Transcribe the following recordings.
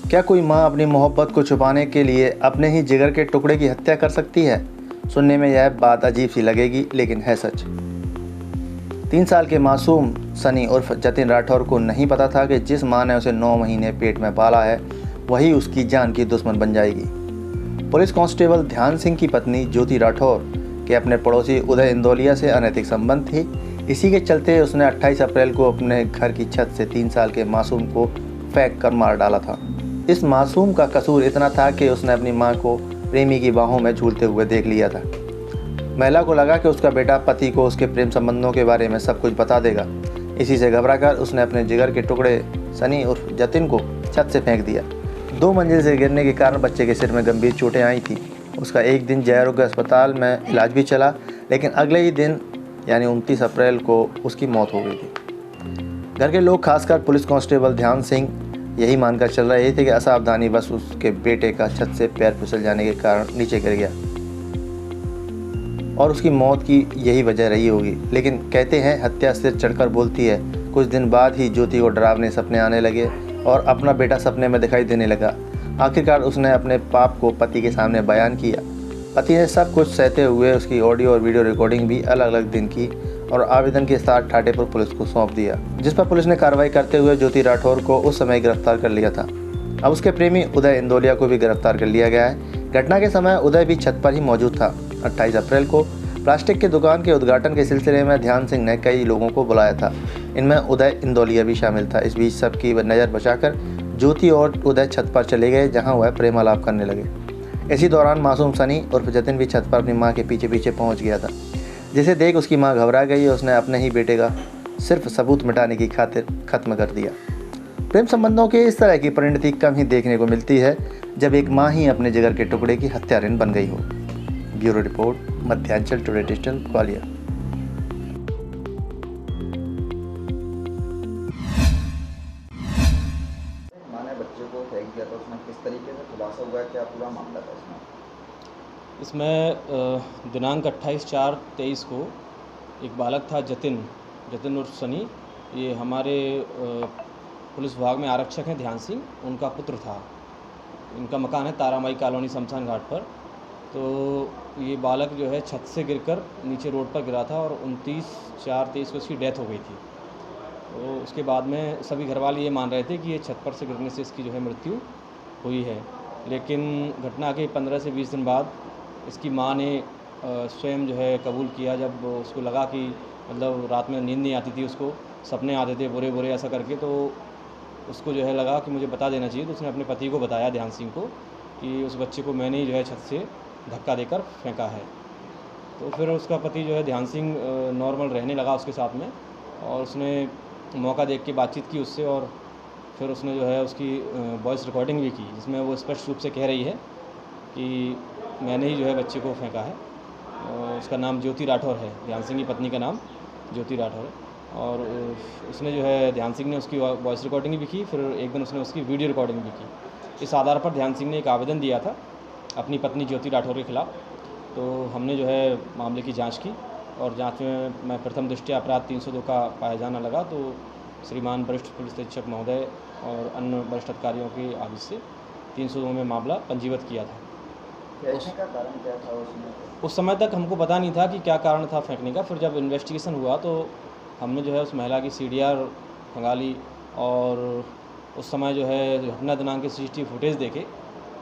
क्या कोई माँ अपनी मोहब्बत को छुपाने के लिए अपने ही जिगर के टुकड़े की हत्या कर सकती है? सुनने में यह बात अजीब सी लगेगी, लेकिन है सच। 3 साल के मासूम सनी उर्फ जतिन राठौर को नहीं पता था कि जिस माँ ने उसे 9 महीने पेट में पाला है, वही उसकी जान की दुश्मन बन जाएगी। पुलिस कांस्टेबल ध्यान सिंह की पत्नी ज्योति राठौर के अपने पड़ोसी उदय इंदौलिया से अनैतिक संबंध थे। इसी के चलते उसने 28 अप्रैल को अपने घर की छत से 3 साल के मासूम को फेंक कर मार डाला था। इस मासूम का कसूर इतना था कि उसने अपनी मां को प्रेमी की बाहों में झूलते हुए देख लिया था। महिला को लगा कि उसका बेटा पति को उसके प्रेम संबंधों के बारे में सब कुछ बता देगा। इसी से घबराकर उसने अपने जिगर के टुकड़े सनी उर्फ जतिन को छत से फेंक दिया। 2 मंजिल से गिरने के कारण बच्चे के सिर में गंभीर चोटें आई थी। उसका एक दिन जय आरोग्य अस्पताल में इलाज भी चला, लेकिन अगले ही दिन यानी 29 अप्रैल को उसकी मौत हो गई थी। घर के लोग, खासकर पुलिस कांस्टेबल ध्यान सिंह, यही मानकर चल रहे थे कि असावधानी बस उसके बेटे का छत से पैर फिसल जाने के कारण नीचे गिर गया और उसकी मौत की यही वजह रही होगी। लेकिन कहते हैं हत्या सिर चढ़कर बोलती है। कुछ दिन बाद ही ज्योति को डरावने सपने आने लगे और अपना बेटा सपने में दिखाई देने लगा। आखिरकार उसने अपने पाप को पति के सामने बयान किया। पति ने सब कुछ सहते हुए उसकी ऑडियो और वीडियो रिकॉर्डिंग भी अलग अलग दिन की और आवेदन के साथ ठाटेपुर पुलिस को सौंप दिया, जिस पर पुलिस ने कार्रवाई करते हुए ज्योति राठौर को उस समय गिरफ्तार कर लिया था। अब उसके प्रेमी उदय इंदौलिया को भी गिरफ्तार कर लिया गया है। घटना के समय उदय भी छत पर ही मौजूद था। 28 अप्रैल को प्लास्टिक की दुकान के उद्घाटन के सिलसिले में ध्यान सिंह ने कई लोगों को बुलाया था। इनमें उदय इंदौलिया भी शामिल था। इस बीच सबकी नज़र बचाकर ज्योति और उदय छत पर चले गए, जहां वह प्रेमालाप करने लगे। इसी दौरान मासूम सनी उर्फ जतिन भी छत पर अपनी मां के पीछे पीछे पहुंच गया था, जिसे देख उसकी मां घबरा गई और उसने अपने ही बेटे का सिर्फ सबूत मिटाने की खातिर खत्म कर दिया। प्रेम संबंधों के इस तरह की परिणति कम ही देखने को मिलती है, जब एक मां ही अपने जिगर के टुकड़े की हत्यारिन बन गई हो। Bureau report, Madhyanchal today digital, Gwalior. मां ने बच्चे को फेंक दिया था, उसमें किस तरीके से खुलासा हुआ है, क्या पूरा मामला था इसमें दिनांक 28/4/23 को एक बालक था जतिन उर्फ सनी। ये हमारे पुलिस विभाग में आरक्षक हैं ध्यान सिंह, उनका पुत्र था। इनका मकान है तारामाई कॉलोनी शमशान घाट पर। तो ये बालक जो है छत से गिरकर नीचे रोड पर गिरा था और 29/4/23 को इसकी डेथ हो गई थी। तो उसके बाद में सभी घरवाले ये मान रहे थे कि ये छत पर से गिरने से इसकी जो है मृत्यु हुई है। लेकिन घटना के 15 से 20 दिन बाद इसकी माँ ने स्वयं जो है कबूल किया, जब उसको लगा कि मतलब रात में नींद नहीं आती थी, उसको सपने आते थे बुरे बुरे ऐसा करके, तो उसको जो है लगा कि मुझे बता देना चाहिए। तो उसने अपने पति को बताया, ध्यान सिंह को, कि उस बच्चे को मैंने ही जो है छत से धक्का देकर फेंका है। तो फिर उसका पति जो है ध्यान सिंह नॉर्मल रहने लगा उसके साथ में, और उसने मौका देख के बातचीत की उससे, और फिर उसने जो है उसकी वॉइस रिकॉर्डिंग भी की, जिसमें वो स्पष्ट रूप से कह रही है कि मैंने ही जो है बच्चे को फेंका है। और उसका नाम ज्योति राठौर है, ध्यान सिंह की पत्नी का नाम ज्योति राठौर है। और उसने जो है ध्यान सिंह ने उसकी वॉइस रिकॉर्डिंग भी की, फिर एक दिन उसने उसकी वीडियो रिकॉर्डिंग भी की। इस आधार पर ध्यान सिंह ने एक आवेदन दिया था अपनी पत्नी ज्योति राठौर के खिलाफ। तो हमने जो है मामले की जांच की, और जांच में मैं प्रथम दृष्टया अपराध 302 का पाया जाना लगा। तो श्रीमान वरिष्ठ पुलिस अधीक्षक महोदय और अन्य वरिष्ठ अधिकारियों के आदेश से 302 में मामला पंजीबद्ध किया था। फेंकने का कारण क्या था उसमें? उस समय तक हमको पता नहीं था कि क्या कारण था फेंकने का। फिर जब इन्वेस्टिगेशन हुआ तो हमने जो है उस महिला की CDR खंगाली, और उस समय जो है घटना दिनांक के CCTV फुटेज देखे,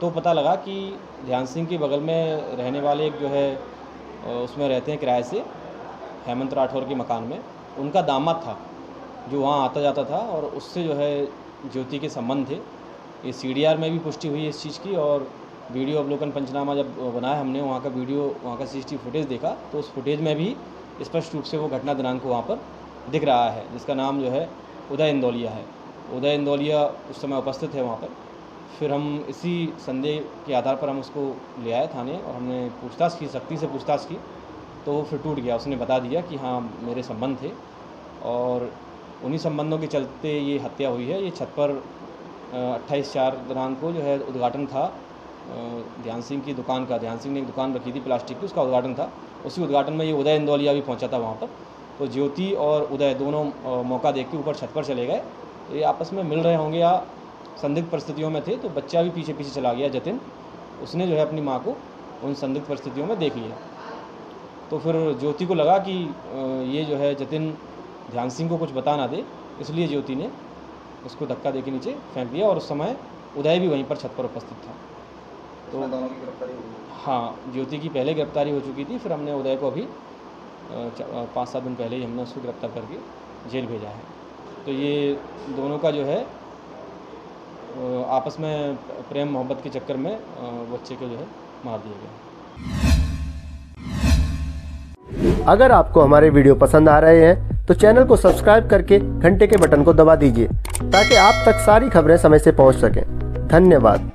तो पता लगा कि ध्यान सिंह के बगल में रहने वाले एक जो है उसमें रहते हैं किराए से, हेमंत राठौर के मकान में, उनका दामाद था जो वहाँ आता जाता था, और उससे जो है ज्योति के संबंध थे। ये CDR में भी पुष्टि हुई इस चीज़ की, और वीडियो अवलोकन पंचनामा जब बनाया हमने, वहाँ का वीडियो, वहाँ का CCTV फुटेज देखा, तो उस फुटेज में भी स्पष्ट रूप से वो घटना दिनांक वहाँ पर दिख रहा है, जिसका नाम जो है उदय इंदौलिया है। उदय इंदौलिया उस समय उपस्थित है वहाँ पर। फिर हम इसी संदेह के आधार पर हम उसको ले आए थाने, और हमने पूछताछ की, सख्ती से पूछताछ की, तो वो फिर टूट गया। उसने बता दिया कि हाँ मेरे संबंध थे, और उन्हीं संबंधों के चलते ये हत्या हुई है। ये छत पर 28/4 दिनांक को जो है उद्घाटन था ध्यान सिंह की दुकान का। ध्यान सिंह ने एक दुकान रखी थी प्लास्टिक की, उसका उद्घाटन था। उसी उद्घाटन में ये उदय इंदौलिया भी पहुंचा था वहाँ पर। तो ज्योति और उदय दोनों मौका देख के ऊपर छत पर चले गए। ये आपस में मिल रहे होंगे या संदिग्ध परिस्थितियों में थे, तो बच्चा भी पीछे पीछे चला गया जतिन। उसने जो है अपनी माँ को उन संदिग्ध परिस्थितियों में देख लिया। तो फिर ज्योति को लगा कि ये जो है जतिन ध्यान सिंह को कुछ बता ना दे, इसलिए ज्योति ने उसको धक्का दे के नीचे फेंक दिया। और उस समय उदय भी वहीं पर छत पर उपस्थित था। तो दोनों की गिरफ्तारी हुई? हाँ, ज्योति की पहले गिरफ्तारी हो चुकी थी, फिर हमने उदय को अभी 5-7 दिन पहले ही हमने उसको गिरफ्तार करके जेल भेजा है। तो ये दोनों का जो है आपस में प्रेम मोहब्बत के चक्कर में बच्चे को जो है मार दिया गया। अगर आपको हमारे वीडियो पसंद आ रहे हैं तो चैनल को सब्सक्राइब करके घंटे के बटन को दबा दीजिए ताकि आप तक सारी खबरें समय से पहुंच सकें। धन्यवाद।